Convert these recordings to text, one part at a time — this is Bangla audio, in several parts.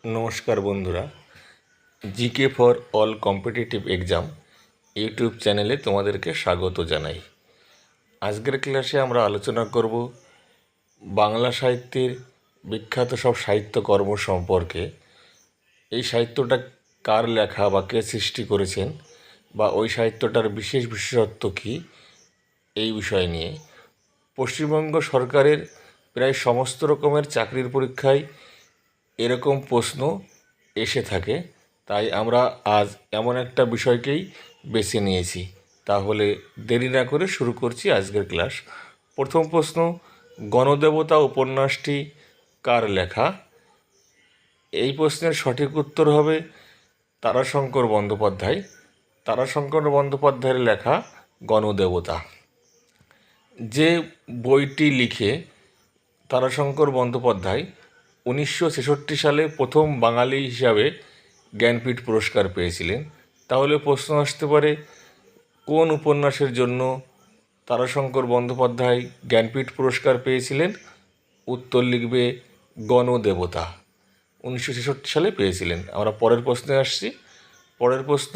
নমস্কার বন্ধুরা, GK for all competitive exam YouTube চ্যানেলে তোমাদেরকে স্বাগত জানাই। আজকের ক্লাসে আমরা আলোচনা করব বাংলা সাহিত্যের বিখ্যাত সব সাহিত্যকর্ম সম্পর্কে। এই সাহিত্যটা কার লেখা বা কে সৃষ্টি করেছেন বা ওই সাহিত্যটার বিশেষ বিশেষত্ব কী, এই বিষয় নিয়ে। পশ্চিমবঙ্গ সরকারের প্রায় সমস্ত রকমের চাকরির পরীক্ষায় এরকম প্রশ্ন এসে থাকে, তাই আমরা আজ এমন একটা বিষয়কেই বেছে নিয়েছি। তাহলে দেরি না করে শুরু করছি আজকের ক্লাস। প্রথম প্রশ্ন, গণদেবতা উপন্যাসটি কার লেখা? এই প্রশ্নের সঠিক উত্তর হবে তারাশঙ্কর বন্দ্যোপাধ্যায়। তারাশঙ্কর বন্দ্যোপাধ্যায়ের লেখা গণদেবতা। যে বইটি লিখে তারাশঙ্কর বন্দ্যোপাধ্যায় 1966 সালে প্রথম বাঙালি হিসাবে জ্ঞানপীঠ পুরস্কার পেয়েছিলেন। তাহলে প্রশ্ন আসতে পারে, কোন উপন্যাসের জন্য তারাশঙ্কর বন্দ্যোপাধ্যায় জ্ঞানপীঠ পুরস্কার পেয়েছিলেন? উত্তর লিখবে গণদেবতা। 1966 সালে পেয়েছিলেন। আমরা পরের প্রশ্নে আসছি। পরের প্রশ্ন,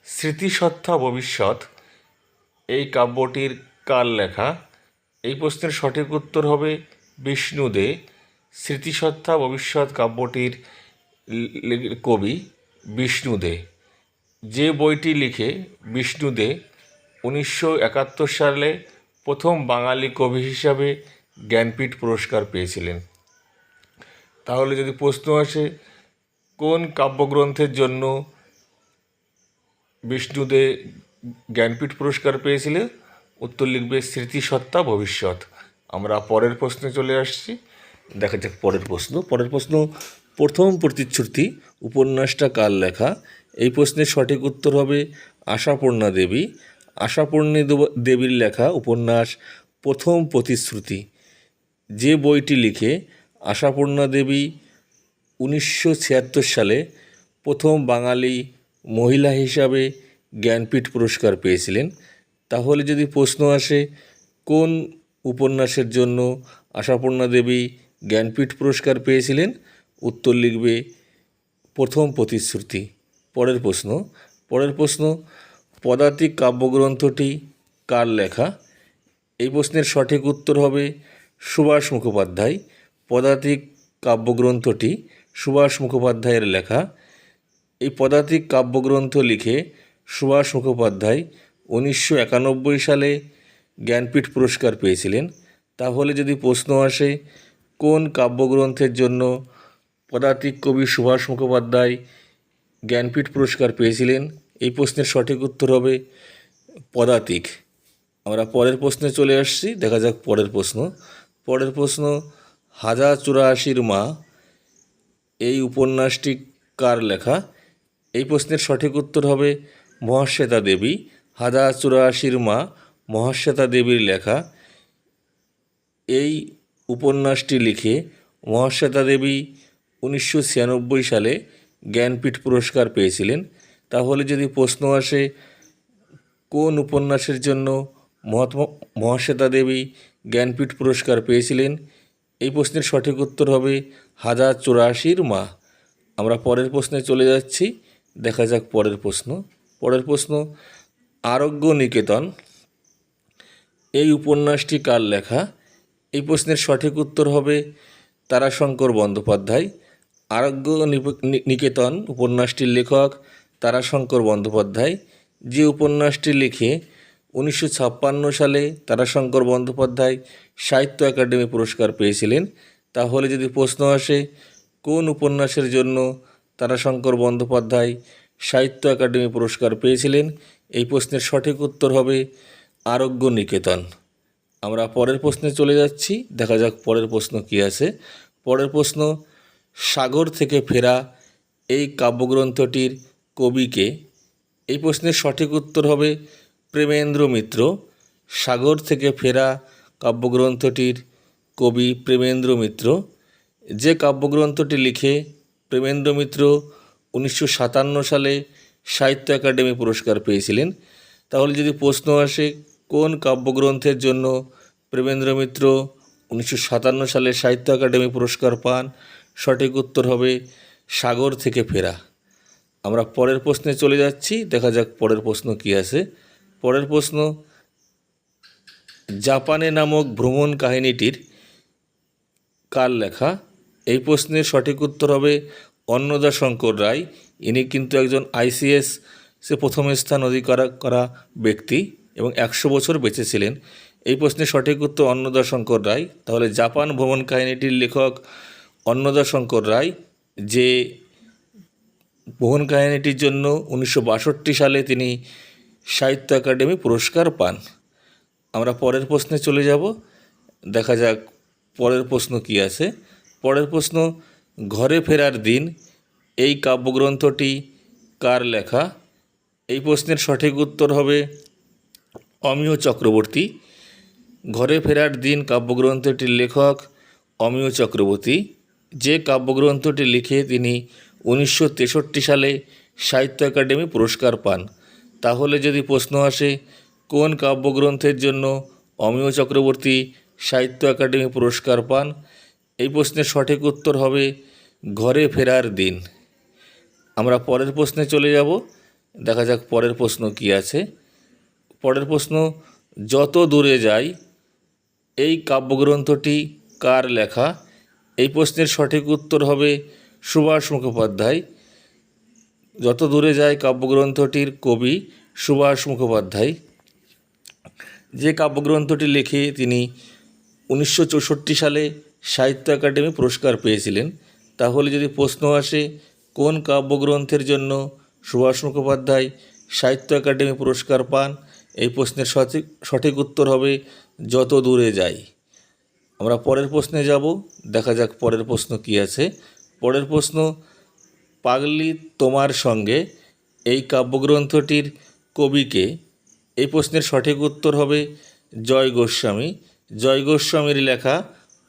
স্মৃতিসত্তা ভবিষ্যৎ এই কাব্যটির কার লেখা? এই প্রশ্নের সঠিক উত্তর হবে বিষ্ণু দে। স্মৃতিসত্তা ভবিষ্যৎ কাব্যটির কবি বিষ্ণু দে। যে বইটি লিখে বিষ্ণু দে 1971 সালে প্রথম বাঙালি কবি হিসাবে জ্ঞানপীঠ পুরস্কার পেয়েছিলেন। তাহলে যদি প্রশ্ন আসে কোন কাব্যগ্রন্থের জন্য বিষ্ণু দে জ্ঞানপীঠ পুরস্কার পেয়েছিলেন, উত্তর লিখবে স্মৃতিসত্তা ভবিষ্যৎ। আমরা পরের প্রশ্নে চলে আসছি। দেখা যাক পরের প্রশ্ন। প্রথম প্রতিশ্রুতি উপন্যাসটা কার লেখা? এই প্রশ্নের সঠিক উত্তর হবে আশাপূর্ণা দেবী। আশাপূর্ণা দেবীর লেখা উপন্যাস প্রথম প্রতিশ্রুতি। যে বইটি লিখে আশাপূর্ণা দেবী 1976 সালে প্রথম বাঙালি মহিলা হিসাবে জ্ঞানপীঠ পুরস্কার পেয়েছিলেন। তাহলে যদি প্রশ্ন আসে কোন উপন্যাসের জন্য আশাপূর্ণা দেবী জ্ঞানপীঠ পুরস্কার পেয়েছিলেন, উত্তর লিখবে প্রথম প্রতিশ্রুতি। পরের প্রশ্ন, পদাতিক কাব্যগ্রন্থটি কার লেখা? এই প্রশ্নের সঠিক উত্তর হবে সুভাষ মুখোপাধ্যায়। পদাতিক কাব্যগ্রন্থটি সুভাষ মুখোপাধ্যায়ের লেখা। এই পদাতিক কাব্যগ্রন্থ লিখে সুভাষ মুখোপাধ্যায় 1991 সালে জ্ঞানপীঠ পুরস্কার পেয়েছিলেন। তাহলে যদি প্রশ্ন আসে কোন কাব্যগ্রন্থের জন্য পদাতিক কবি সুভাষ মুখোপাধ্যায় জ্ঞানপীঠ পুরস্কার পেয়েছিলেন, এই প্রশ্নের সঠিক উত্তর হবে পদাতিক। আমরা পরের প্রশ্নে চলে আসছি। দেখা যাক পরের প্রশ্ন, 1084 মা এই উপন্যাসটি কার লেখা? এই প্রশ্নের সঠিক উত্তর হবে মহাশ্বেতা দেবী। 1084 মা মহাশ্বেতা দেবীর লেখা। এই উপন্যাসটি লিখে মহাশ্বেতা দেবী 1996 সালে জ্ঞানপীঠ পুরস্কার পেয়েছিলেন। তাহলে যদি প্রশ্ন আসে কোন উপন্যাসের জন্য মহাশ্বেতা দেবী জ্ঞানপীঠ পুরস্কার পেয়েছিলেন, এই প্রশ্নের সঠিক উত্তর হবে 1084 মা। আমরা পরের প্রশ্নে চলে যাচ্ছি। দেখা যাক পরের প্রশ্ন, আরোগ্য নিকেতন এই উপন্যাসটি কার লেখা? এই প্রশ্নের সঠিক উত্তর হবে তারাশঙ্কর বন্দ্যোপাধ্যায়। আরোগ্য নিকেতন উপন্যাসটির লেখক তারাশঙ্কর বন্দ্যোপাধ্যায়। যে উপন্যাসটি লিখে 1956 সালে তারাশঙ্কর বন্দ্যোপাধ্যায় সাহিত্য একাডেমি পুরস্কার পেয়েছিলেন। তাহলে যদি প্রশ্ন আসে কোন উপন্যাসের জন্য তারাশঙ্কর বন্দ্যোপাধ্যায় সাহিত্য একাডেমি পুরস্কার পেয়েছিলেন, এই প্রশ্নের সঠিক উত্তর হবে আরোগ্য নিকেতন। আমরা পরের প্রশ্নে চলে যাচ্ছি। দেখা যাক পরের প্রশ্ন কী আছে। পরের প্রশ্ন, সাগর থেকে ফেরা এই কাব্যগ্রন্থটির কবিকে? এই প্রশ্নের সঠিক উত্তর হবে প্রেমেন্দ্র মিত্র। সাগর থেকে ফেরা কাব্যগ্রন্থটির কবি প্রেমেন্দ্র মিত্র। যে কাব্যগ্রন্থটি লিখে প্রেমেন্দ্র মিত্র 1957 সালে সাহিত্য একাডেমি পুরস্কার পেয়েছিলেন। তাহলে যদি প্রশ্ন আসে কোন কাব্যগ্রন্থের জন্য প্রেমেন্দ্র মিত্র 1957 সালে সাহিত্য একাডেমি পুরস্কার পান, সঠিক উত্তর হবে সাগর থেকে ফেরা। আমরা পরের প্রশ্নে চলে যাচ্ছি, দেখা যাক পরের প্রশ্ন কী আছে। পরের প্রশ্ন, জাপানে নামক ভ্রমণ কাহিনীটির কার লেখা? এই প্রশ্নের সঠিক উত্তর হবে অন্নদাশঙ্কর রায়। ইনি কিন্তু একজন ICS প্রথম স্থান অধিকার করা ব্যক্তি এবং 100 বছর বেঁচে ছিলেন। এই প্রশ্নের সঠিক উত্তর অন্নদাশঙ্কর রায়। তাহলে জাপান ভ্রমণ কাহিনীটির লেখক অন্নদাশঙ্কর রায়, যে ভ্রমণ কাহিনীটির জন্য 1962 সালে তিনি সাহিত্য একাডেমি পুরস্কার পান। আমরা পরের প্রশ্নে চলে যাব, দেখা যাক পরের প্রশ্ন কী আছে। পরের প্রশ্ন, ঘরে ফেরার দিন এই কাব্যগ্রন্থটি কার লেখা? এই প্রশ্নের সঠিক উত্তর হবে অমিয় চক্রবর্তী। ঘরে ফেরার দিন কাব্যগ্রন্থটির লেখক অমিয় চক্রবর্তী, যে কাব্যগ্রন্থটি লিখে তিনি 1963 সালে সাহিত্য একাডেমি পুরস্কার পান। তাহলে যদি প্রশ্ন আসে কোন কাব্যগ্রন্থের জন্য অমিয় চক্রবর্তী সাহিত্য একাডেমি পুরস্কার পান, এই প্রশ্নের সঠিক উত্তর হবে ঘরে ফেরার দিন। আমরা পরের প্রশ্নে চলে যাব, দেখা যাক পরের প্রশ্ন কী আছে। পরের প্রশ্ন, যত দূরে যাই এই কাব্যগ্রন্থটি কার লেখা? এই প্রশ্নের সঠিক উত্তর হবে সুভাষ মুখোপাধ্যায়। যত দূরে যায় কাব্যগ্রন্থটির কবি সুভাষ মুখোপাধ্যায়, যে কাব্যগ্রন্থটি লিখে তিনি 1964 সালে সাহিত্য একাডেমি পুরস্কার পেয়েছিলেন। তাহলে যদি প্রশ্ন আসে কোন কাব্যগ্রন্থের জন্য সুভাষ মুখোপাধ্যায় সাহিত্য একাডেমি পুরস্কার পান, এই প্রশ্নের সঠিক উত্তর হবে যত দূরে যাই। আমরা পরের প্রশ্নে যাব, দেখা যাক পরের প্রশ্ন কী আছে। পরের প্রশ্ন, পাগলি তোমার সঙ্গে এই কাব্যগ্রন্থটির কবিকে? এই প্রশ্নের সঠিক উত্তর হবে জয় গোস্বামী। জয় গোস্বামীর লেখা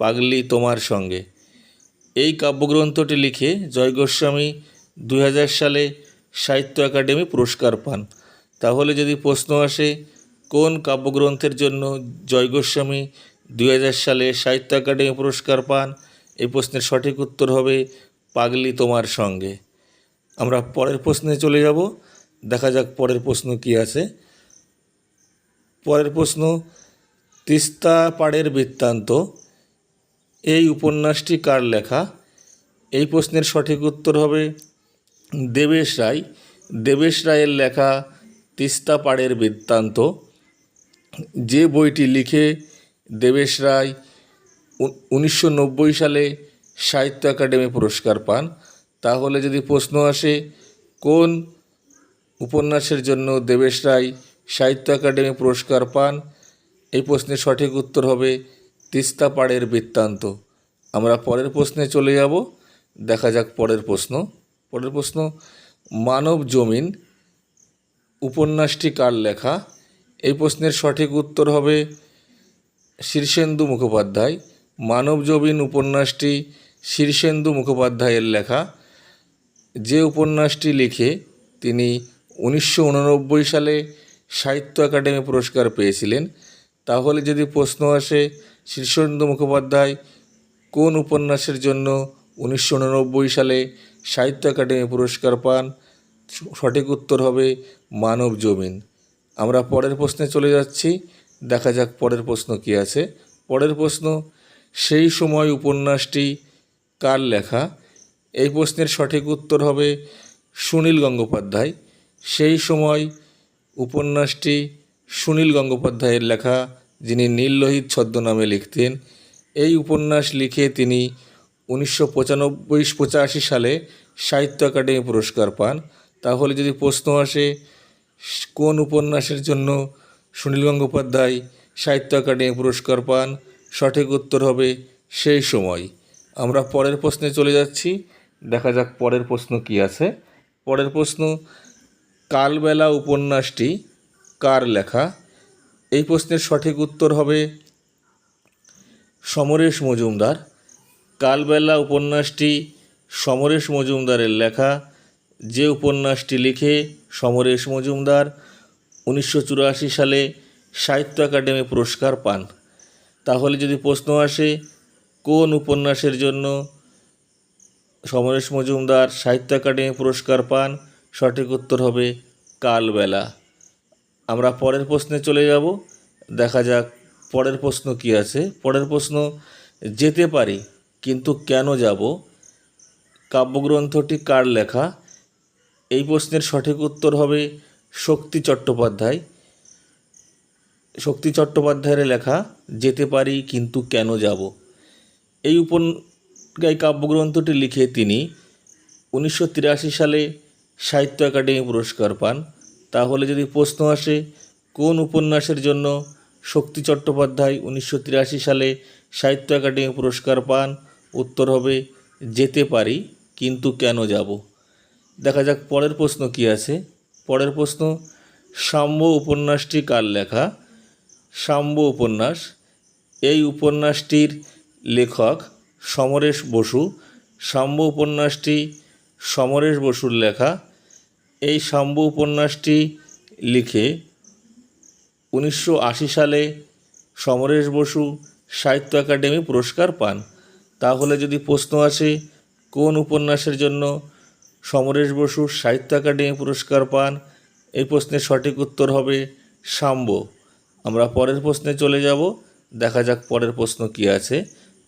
পাগলি তোমার সঙ্গে। এই কাব্যগ্রন্থটি লিখে জয় গোস্বামী 2000 সালে সাহিত্য একাডেমি পুরস্কার পান। তাহলে যদি প্রশ্ন আসে কোন কাব্যগ্রন্থের জন্য জয় গোস্বামী 2000 সালে সাহিত্য একাডেমি পুরস্কার পান, এই প্রশ্নের সঠিক উত্তর হবে পাগলি তোমার সঙ্গে। আমরা পরের প্রশ্নে চলে যাব, দেখা যাক পরের প্রশ্ন কী আছে। পরের প্রশ্ন, তিস্তা পাড়ের বৃত্তান্ত এই উপন্যাসটি কার লেখা? এই প্রশ্নের সঠিক উত্তর হবে দেবেশ রায়। দেবেশ রায়ের লেখা তিস্তা পাড়ের বৃত্তান্ত, যে বইটি লিখে দেবেশ রায় 1990 সালে সাহিত্য একাডেমি পুরস্কার পান। তাহলে যদি প্রশ্ন আসে কোন উপন্যাসের জন্য দেবেশ রায় সাহিত্য একাডেমি পুরস্কার পান, এই প্রশ্নের সঠিক উত্তর হবে তিস্তা পাড়ের বৃত্তান্ত। আমরা পরের প্রশ্নে চলে যাব, দেখা যাক পরের প্রশ্ন। পরের প্রশ্ন, মানব জমিন উপন্যাসটি কার লেখা? এই প্রশ্নের সঠিক উত্তর হবে শীর্ষেন্দু মুখোপাধ্যায়। মানব জমিন উপন্যাসটি শীর্ষেন্দু মুখোপাধ্যায়ের লেখা, যে উপন্যাসটি লিখে তিনি 1989 সালে সাহিত্য একাডেমি পুরস্কার পেয়েছিলেন। তাহলে যদি প্রশ্ন আসে শীর্ষেন্দু মুখোপাধ্যায় কোন উপন্যাসের জন্য 1989 সালে সাহিত্য একাডেমি পুরস্কার পান, সঠিক উত্তর হবে মানব জমিন। আমরা পরের প্রশ্নে চলে যাচ্ছি, দেখা যাক পরের প্রশ্ন কী আছে। পরের প্রশ্ন, সেই সময় উপন্যাসটি কার লেখা? এই প্রশ্নের সঠিক উত্তর হবে সুনীল গঙ্গোপাধ্যায়। সেই সময় উপন্যাসটি সুনীল গঙ্গোপাধ্যায়ের লেখা, যিনি নীললোহিত ছদ্মনামে লিখতেন। এই উপন্যাস লিখে তিনি 1985 সালে সাহিত্য একাডেমি পুরস্কার পান। তাহলে যদি প্রশ্ন আসে কোন উপন্যাসের জন্য সুনীল গঙ্গোপাধ্যায় সাহিত্য একাডেমি পুরস্কার পান, সঠিক উত্তর হবে সেই সময়। আমরা পরের প্রশ্নে চলে যাচ্ছি, দেখা যাক পরের প্রশ্ন কী আছে। পরের প্রশ্ন, কালবেলা উপন্যাসটি কার লেখা? এই প্রশ্নের সঠিক উত্তর হবে সমরেশ মজুমদার। কালবেলা উপন্যাসটি সমরেশ মজুমদারের লেখা, যে উপন্যাসটি লিখে সমরেশ মজুমদার 1984 সালে সাহিত্য একাডেমি পুরস্কার পান। তাহলে যদি প্রশ্ন আসে কোন উপন্যাসের জন্য সমরেশ মজুমদার সাহিত্য একাডেমি পুরস্কার পান? সঠিক উত্তর হবে কালবেলা। আমরা পরের প্রশ্নে চলে যাব। দেখা যাক পরের প্রশ্ন কি আছে। পরের প্রশ্ন, যেতে পারি কিন্তু কেন যাব কাব্যগ্রন্থটি কার লেখা? এই প্রশ্নের সঠিক উত্তর হবে শক্তি চট্টোপাধ্যায়। শক্তি চট্টোপাধ্যায়ের লেখা যেতে পারি কিন্তু কেন যাব। এই কাব্যগ্রন্থটি লিখে তিনি 1983 সালে সাহিত্য একাডেমি পুরস্কার পান। তাহলে যদি প্রশ্ন আসে কোন উপন্যাসের জন্য শক্তি চট্টোপাধ্যায় 1983 সালে সাহিত্য একাডেমি পুরস্কার পান, উত্তর হবে যেতে পারি কিন্তু কেন যাব। দেখা যাক পরের প্রশ্ন কি আছে। পরের প্রশ্ন, শাম্ব উপন্যাসটি কার লেখা? শাম্ব উপন্যাস, এই উপন্যাসটির লেখক সমরেশ বসু। শাম্ব উপন্যাসটি সমরেশ বসুর লেখা। এই শাম্ব উপন্যাসটি লিখে 1980 সালে সমরেশ বসু সাহিত্য একাডেমি পুরস্কার পান। তাহলে যদি প্রশ্ন আসে কোন উপন্যাসের জন্য সমরেশ বসু সাহিত্য একাডেমি পুরস্কার পান, এই প্রশ্নের সঠিক উত্তর হবে শাম্ব। আমরা পরের প্রশ্নে চলে যাব। দেখা যাক পরের প্রশ্ন কি আছে।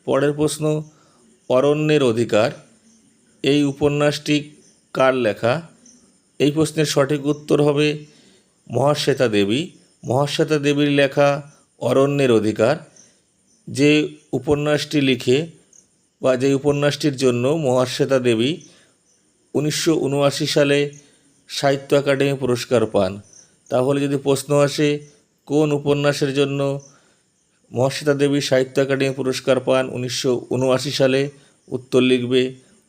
পরের প্রশ্ন, অরণ্যের অধিকার, এই উপন্যাসটি কার লেখা? এই প্রশ্নের সঠিক উত্তর হবে মহাশ্বেতা দেবী। মহাশ্বেতা দেবীর লেখা অরণ্যের অধিকার। যে উপন্যাসটি লিখে বা যে উপন্যাসটির জন্য মহাশ্বেতা দেবী 1979 সালে সাহিত্য একাডেমি পুরস্কার পান। তাহলে যদি প্রশ্ন আসে কোন উপন্যাসের জন্য মহাশ্বেতা দেবী সাহিত্য একাডেমি পুরস্কার পান 1979 সালে, উত্তর লিখবে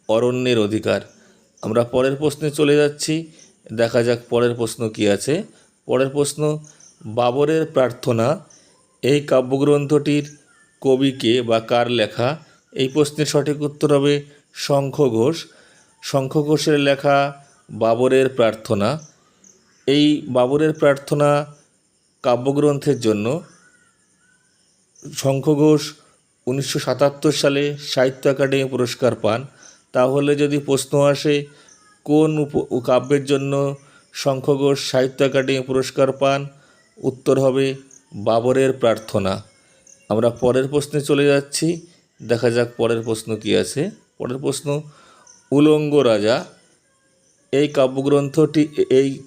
অরণ্যের অধিকার। আমরা পরের প্রশ্নে চলে যাচ্ছি। দেখা যাক পরের প্রশ্ন কি আছে। পরের প্রশ্ন, বাবরের প্রার্থনা, এই কাব্যগ্রন্থটির কবিকে বা কার লেখা? এই প্রশ্নের সঠিক উত্তর হবে শঙ্খ ঘোষ। শঙ্খ ঘোষের লেখা বাবরের প্রার্থনা। এই বাবরের প্রার্থনা কাব্যগ্রন্থের জন্য শঙ্খ ঘোষ 1977 সালে সাহিত্য একাডেমি পুরস্কার পান। তাহলে যদি প্রশ্ন আসে কোন কাব্যের জন্য শঙ্খ ঘোষ সাহিত্য একাডেমি পুরস্কার পান, উত্তর হবে বাবরের প্রার্থনা। আমরা পরের প্রশ্নে চলে যাচ্ছি। দেখা যাক পরের প্রশ্ন কি আছে। পরের প্রশ্ন, উলঙ্গ রাজা, এই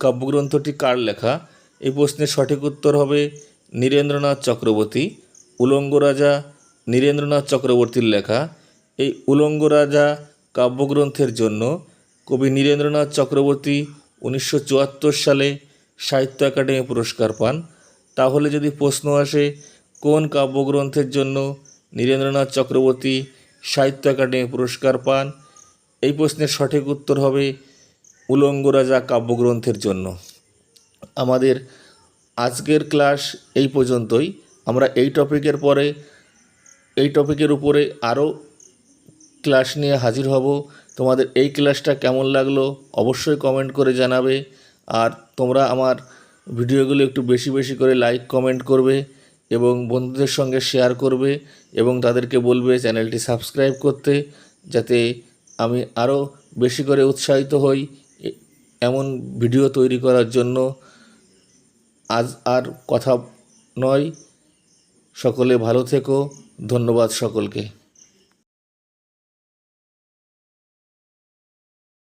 কাব্যগ্রন্থটি কার লেখা? এই প্রশ্নের সঠিক উত্তর হবে নীরেন্দ্রনাথ চক্রবর্তী। উলঙ্গ রাজা নীরেন্দ্রনাথ চক্রবর্তীর লেখা। এই উলঙ্গ রাজা কাব্যগ্রন্থের জন্য কবি নীরেন্দ্রনাথ চক্রবর্তী 1974 সালে সাহিত্য একাডেমি পুরস্কার পান। তাহলে যদি প্রশ্ন আসে কোন কাব্যগ্রন্থের জন্য নীরেন্দ্রনাথ চক্রবর্তী সাহিত্য একাডেমি পুরস্কার পান, এই প্রশ্নের সঠিক উত্তর হবে উলঙ্গ রাজা কাব্যগ্রন্থের জন্য। আমাদের আজকের ক্লাস এই পর্যন্তই। আমরা এই টপিকের উপরে আরও ক্লাস নিয়ে হাজির হব। তোমাদের এই ক্লাসটা কেমন লাগলো অবশ্যই কমেন্ট করে জানাবে। আর তোমরা আমার ভিডিওগুলো একটু বেশি বেশি করে লাইক কমেন্ট করবে এবং বন্ধুদের সঙ্গে শেয়ার করবে এবং তাদেরকে বলবে চ্যানেলটি সাবস্ক্রাইব করতে, যাতে আমি আরও বেশি করে উৎসাহিত হই এমন ভিডিও তৈরি করার জন্য। আজ আর কথা নয়, সকলে ভালো থেকো। ধন্যবাদ সকলকে।